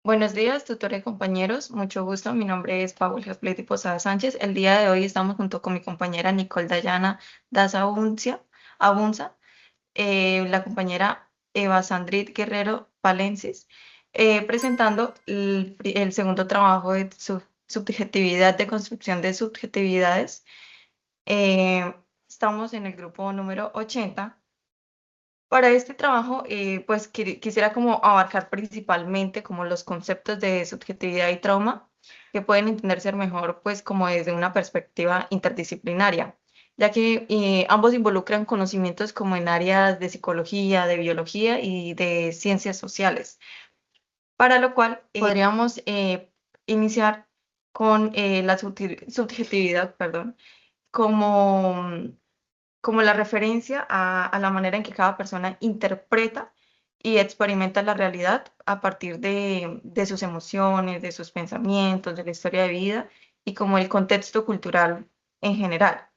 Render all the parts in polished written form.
Buenos días, tutores y compañeros. Mucho gusto. Mi nombre es Paula Jaspleti Posada Sánchez. El día de hoy estamos junto con mi compañera Nicole Dayana Daza Abunza, la compañera Eva Sandrit Guerrero Palensis, presentando el segundo trabajo de subjetividad, de construcción de subjetividades. Eh, Estamos en el grupo número 80. Para este trabajo, pues quisiera como abarcar principalmente como los conceptos de subjetividad y trauma que pueden entenderse mejor pues como desde una perspectiva interdisciplinaria, ya que ambos involucran conocimientos como en áreas de psicología, de biología y de ciencias sociales, para lo cual podríamos iniciar con la subjetividad, perdón, como como la referencia a la manera en que cada persona interpreta y experimenta la realidad a partir de sus emociones, de sus pensamientos, de la historia de vida y como el contexto cultural en general.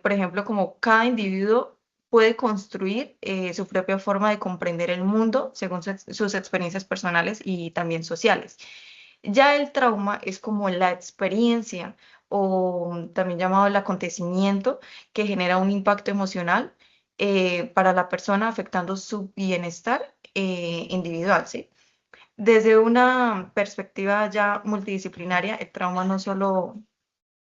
Por ejemplo, como cada individuo puede construir su propia forma de comprender el mundo según sus experiencias personales y también sociales. Ya el trauma es como la experiencia o también llamado el acontecimiento que genera un impacto emocional para la persona afectando su bienestar individual, ¿sí? Desde una perspectiva ya multidisciplinaria, el trauma no solo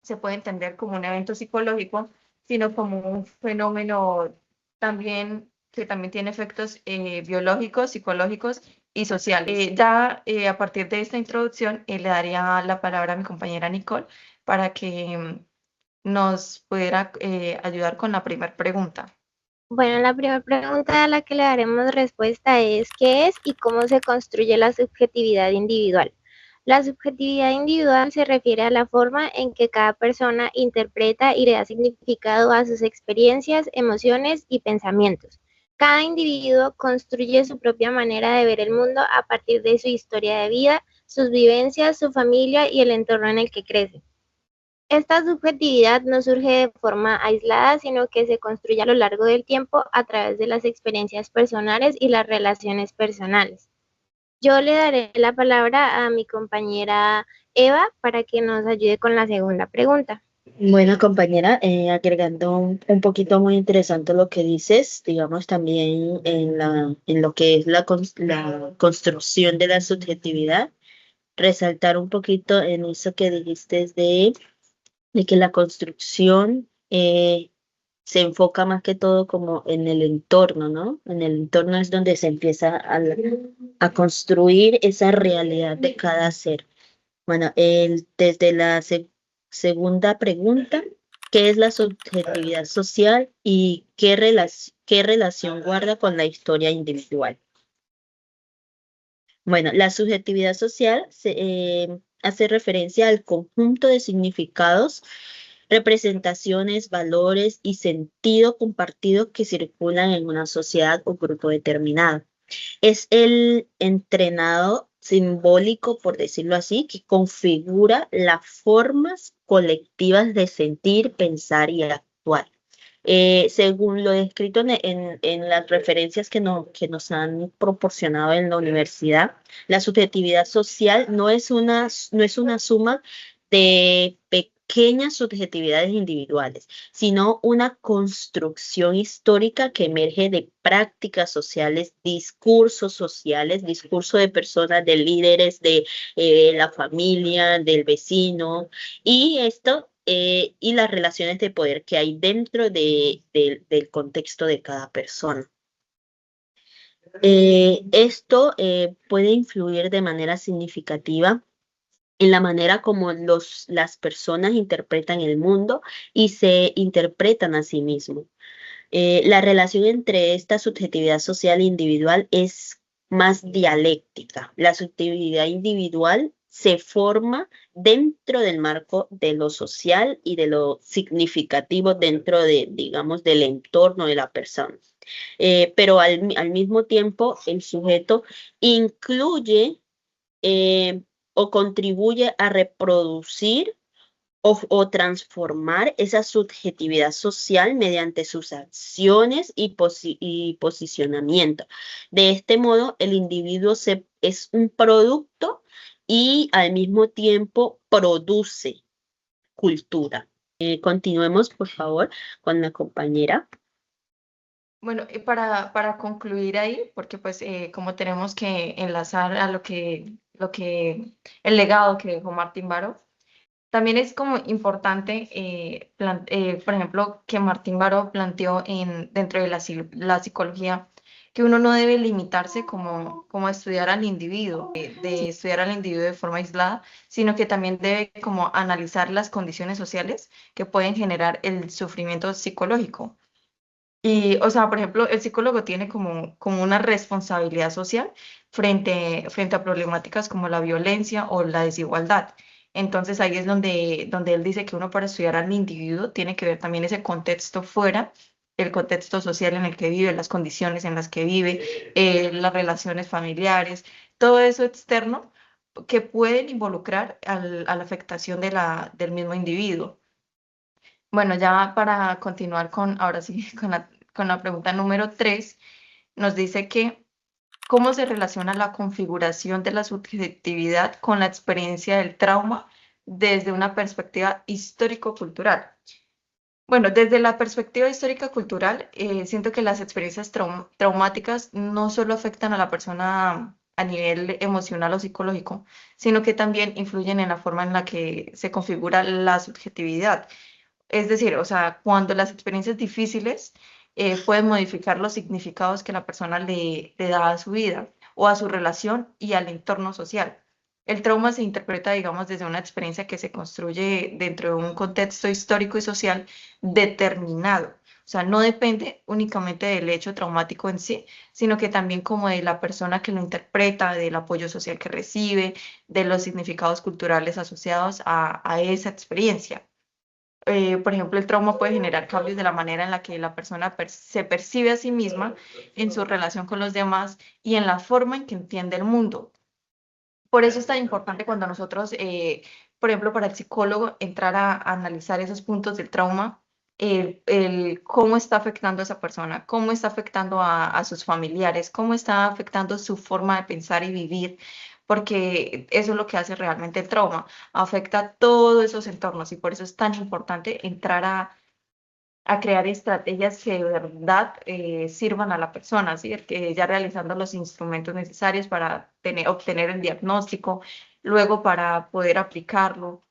se puede entender como un evento psicológico, sino como un fenómeno también que también tiene efectos biológicos, psicológicos y sociales. A partir de esta introducción, le daría la palabra a mi compañera Nicole para que nos pudiera ayudar con la primera pregunta. Bueno, la primera pregunta a la que le daremos respuesta es ¿qué es y cómo se construye la subjetividad individual? La subjetividad individual se refiere a la forma en que cada persona interpreta y le da significado a sus experiencias, emociones y pensamientos. Cada individuo construye su propia manera de ver el mundo a partir de su historia de vida, sus vivencias, su familia y el entorno en el que crece. Esta subjetividad no surge de forma aislada, sino que se construye a lo largo del tiempo a través de las experiencias personales y las relaciones personales. Yo le daré la palabra a mi compañera Eva para que nos ayude con la segunda pregunta. Bueno, compañera, agregando un poquito muy interesante lo que dices, digamos también en lo que es la construcción de la subjetividad, resaltar un poquito en eso que dijiste de que la construcción se enfoca más que todo como en el entorno, ¿no? En el entorno es donde se empieza a construir esa realidad de cada ser. Bueno, desde la segunda pregunta, ¿qué es la subjetividad social y qué relación guarda con la historia individual? Bueno, la subjetividad social hace referencia al conjunto de significados, representaciones, valores y sentido compartido que circulan en una sociedad o grupo determinado. Es el entrenado simbólico, por decirlo así, que configura las formas colectivas de sentir, pensar y actuar. Según lo descrito en las referencias que nos han proporcionado en la universidad, la subjetividad social no es una suma de pequeñas subjetividades individuales, sino una construcción histórica que emerge de prácticas sociales, discurso de personas, de líderes, de la familia, del vecino, y esto y las relaciones de poder que hay dentro del contexto de cada persona. Esto puede influir de manera significativa en la manera como las personas interpretan el mundo y se interpretan a sí mismos. La relación entre esta subjetividad social e individual es más dialéctica. La subjetividad individual se forma dentro del marco de lo social y de lo significativo dentro de, digamos, del entorno de la persona. Pero al mismo tiempo, el sujeto incluye o contribuye a reproducir o transformar esa subjetividad social mediante sus acciones y posicionamiento. De este modo, el individuo es un producto y al mismo tiempo produce cultura. Continuemos, por favor, con la compañera. Bueno, y para concluir ahí, porque pues como tenemos que enlazar a el legado que dejó Martín Baró, también es como importante, por ejemplo, que Martín Baró planteó dentro de la psicología que uno no debe limitarse como a estudiar al individuo, de estudiar al individuo de forma aislada, sino que también debe como analizar las condiciones sociales que pueden generar el sufrimiento psicológico. Y, o sea, por ejemplo, el psicólogo tiene como una responsabilidad social frente a problemáticas como la violencia o la desigualdad. Entonces ahí es donde él dice que uno para estudiar al individuo tiene que ver también ese contexto fuera, el contexto social en el que vive, las condiciones en las que vive, las relaciones familiares, todo eso externo que pueden involucrar a la afectación del mismo individuo. Bueno, ya para continuar ahora sí, con la pregunta número 3, nos dice que cómo se relaciona la configuración de la subjetividad con la experiencia del trauma desde una perspectiva histórico-cultural. Bueno, desde la perspectiva histórica cultural, siento que las experiencias traumáticas no solo afectan a la persona a nivel emocional o psicológico, sino que también influyen en la forma en la que se configura la subjetividad. Es decir, o sea, cuando las experiencias difíciles pueden modificar los significados que la persona le da a su vida o a su relación y al entorno social. El trauma se interpreta, digamos, desde una experiencia que se construye dentro de un contexto histórico y social determinado. O sea, no depende únicamente del hecho traumático en sí, sino que también como de la persona que lo interpreta, del apoyo social que recibe, de los significados culturales asociados a esa experiencia. Por ejemplo, el trauma puede generar cambios de la manera en la que la persona se percibe a sí misma, en su relación con los demás y en la forma en que entiende el mundo. Por eso es tan importante cuando nosotros, por ejemplo, para el psicólogo, entrar a analizar esos puntos del trauma, el cómo está afectando a esa persona, cómo está afectando a sus familiares, cómo está afectando su forma de pensar y vivir, porque eso es lo que hace realmente el trauma, afecta todos esos entornos y por eso es tan importante entrar a crear estrategias que de verdad sirvan a la persona, ¿sí? Que ya realizando los instrumentos necesarios para obtener el diagnóstico, luego para poder aplicarlo,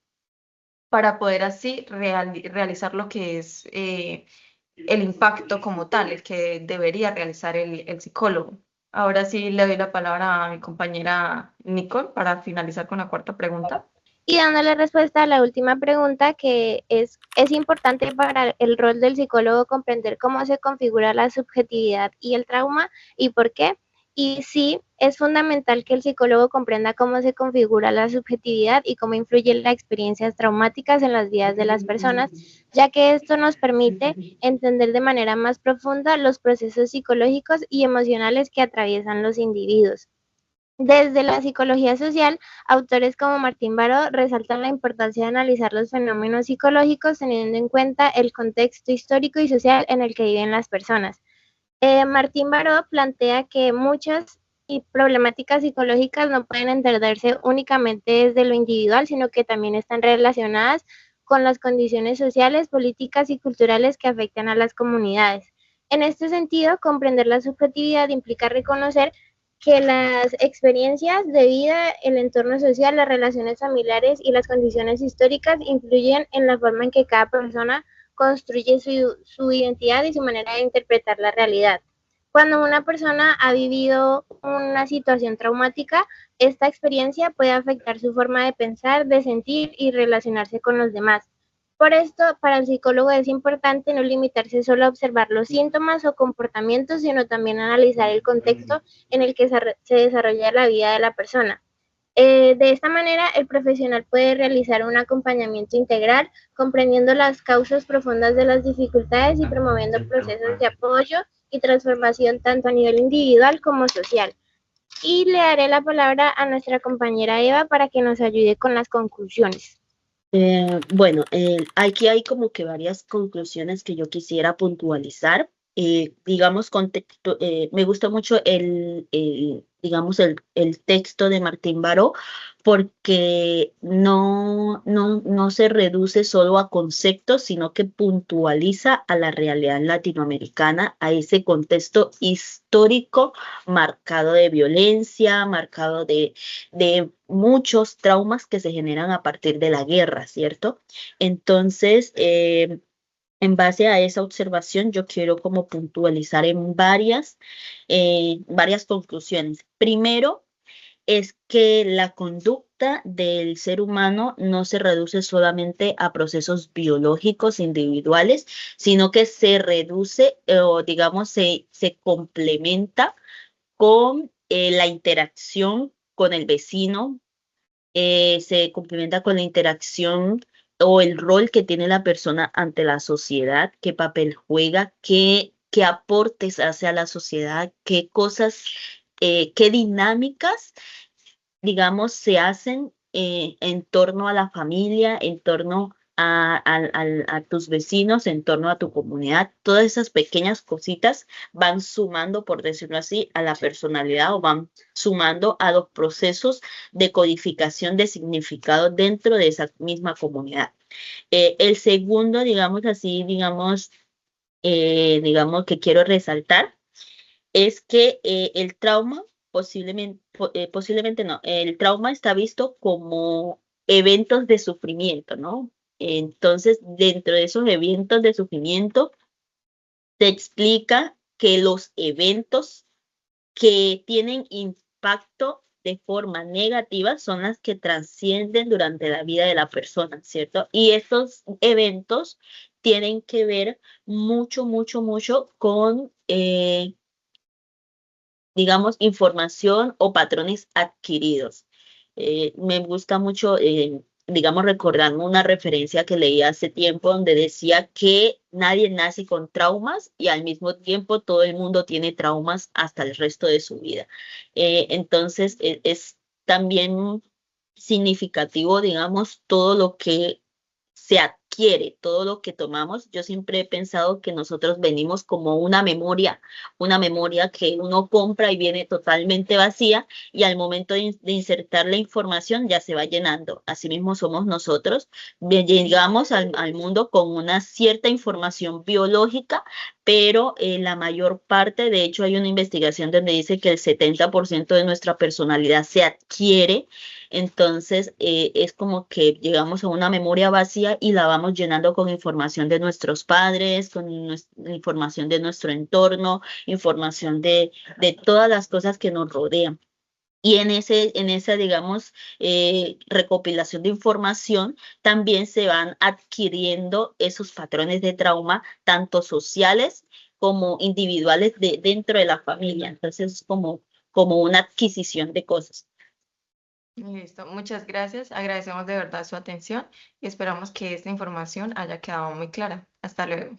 para poder así realizar lo que es el impacto como tal, el que debería realizar el psicólogo. Ahora sí le doy la palabra a mi compañera Nicole para finalizar con la cuarta pregunta. Y dándole respuesta a la última pregunta, que es importante para el rol del psicólogo comprender cómo se configura la subjetividad y el trauma y por qué. Y sí, es fundamental que el psicólogo comprenda cómo se configura la subjetividad y cómo influyen las experiencias traumáticas en las vidas de las personas, ya que esto nos permite entender de manera más profunda los procesos psicológicos y emocionales que atraviesan los individuos. Desde la psicología social, autores como Martín Baró resaltan la importancia de analizar los fenómenos psicológicos teniendo en cuenta el contexto histórico y social en el que viven las personas. Martín Baró plantea que muchas problemáticas psicológicas no pueden entenderse únicamente desde lo individual, sino que también están relacionadas con las condiciones sociales, políticas y culturales que afectan a las comunidades. En este sentido, comprender la subjetividad implica reconocer que las experiencias de vida, el entorno social, las relaciones familiares y las condiciones históricas influyen en la forma en que cada persona construye su identidad y su manera de interpretar la realidad. Cuando una persona ha vivido una situación traumática, esta experiencia puede afectar su forma de pensar, de sentir y relacionarse con los demás. Por esto, para el psicólogo es importante no limitarse solo a observar los síntomas o comportamientos, sino también analizar el contexto en el que se desarrolla la vida de la persona. De esta manera, el profesional puede realizar un acompañamiento integral, comprendiendo las causas profundas de las dificultades y promoviendo procesos de apoyo y transformación tanto a nivel individual como social. Y le daré la palabra a nuestra compañera Eva para que nos ayude con las conclusiones. Bueno, aquí hay como que varias conclusiones que yo quisiera puntualizar. Digamos, me gusta mucho digamos, el texto de Martín Baró, porque no se reduce solo a conceptos, sino que puntualiza a la realidad latinoamericana, a ese contexto histórico marcado de violencia, marcado de muchos traumas que se generan a partir de la guerra, ¿cierto? Entonces, en base a esa observación, yo quiero como puntualizar en varias conclusiones. Primero, es que la conducta del ser humano no se reduce solamente a procesos biológicos individuales, sino que se reduce o digamos se complementa con la interacción con el vecino, se complementa con la interacción o el rol que tiene la persona ante la sociedad, qué papel juega, qué aportes hace a la sociedad, qué cosas, qué dinámicas digamos, se hacen en torno a la familia, en torno a tus vecinos, en torno a tu comunidad. Todas esas pequeñas cositas van sumando, por decirlo así, a la personalidad o van sumando a los procesos de codificación de significado dentro de esa misma comunidad. El segundo, digamos así, digamos que quiero resaltar es que el trauma posiblemente no, el trauma está visto como eventos de sufrimiento, ¿no? Entonces, dentro de esos eventos de sufrimiento, se explica que los eventos que tienen impacto de forma negativa son las que trascienden durante la vida de la persona, ¿cierto? Y estos eventos tienen que ver mucho con digamos, información o patrones adquiridos. Me gusta mucho, digamos, recordarme una referencia que leí hace tiempo donde decía que nadie nace con traumas y al mismo tiempo todo el mundo tiene traumas hasta el resto de su vida. Entonces, es también significativo, digamos, todo lo que se adquiere, todo lo que tomamos. Yo siempre he pensado que nosotros venimos como una memoria que uno compra y viene totalmente vacía y al momento de insertar la información ya se va llenando. Asimismo somos nosotros, llegamos al mundo con una cierta información biológica, pero la mayor parte, de hecho hay una investigación donde dice que el 70% de nuestra personalidad se adquiere. Entonces, es como que llegamos a una memoria vacía y la vamos llenando con información de nuestros padres, con información de nuestro entorno, información de todas las cosas que nos rodean. Y en esa, digamos, recopilación de información, también se van adquiriendo esos patrones de trauma, tanto sociales como individuales dentro de la familia. Entonces, es como una adquisición de cosas. Listo, muchas gracias. Agradecemos de verdad su atención y esperamos que esta información haya quedado muy clara. Hasta luego.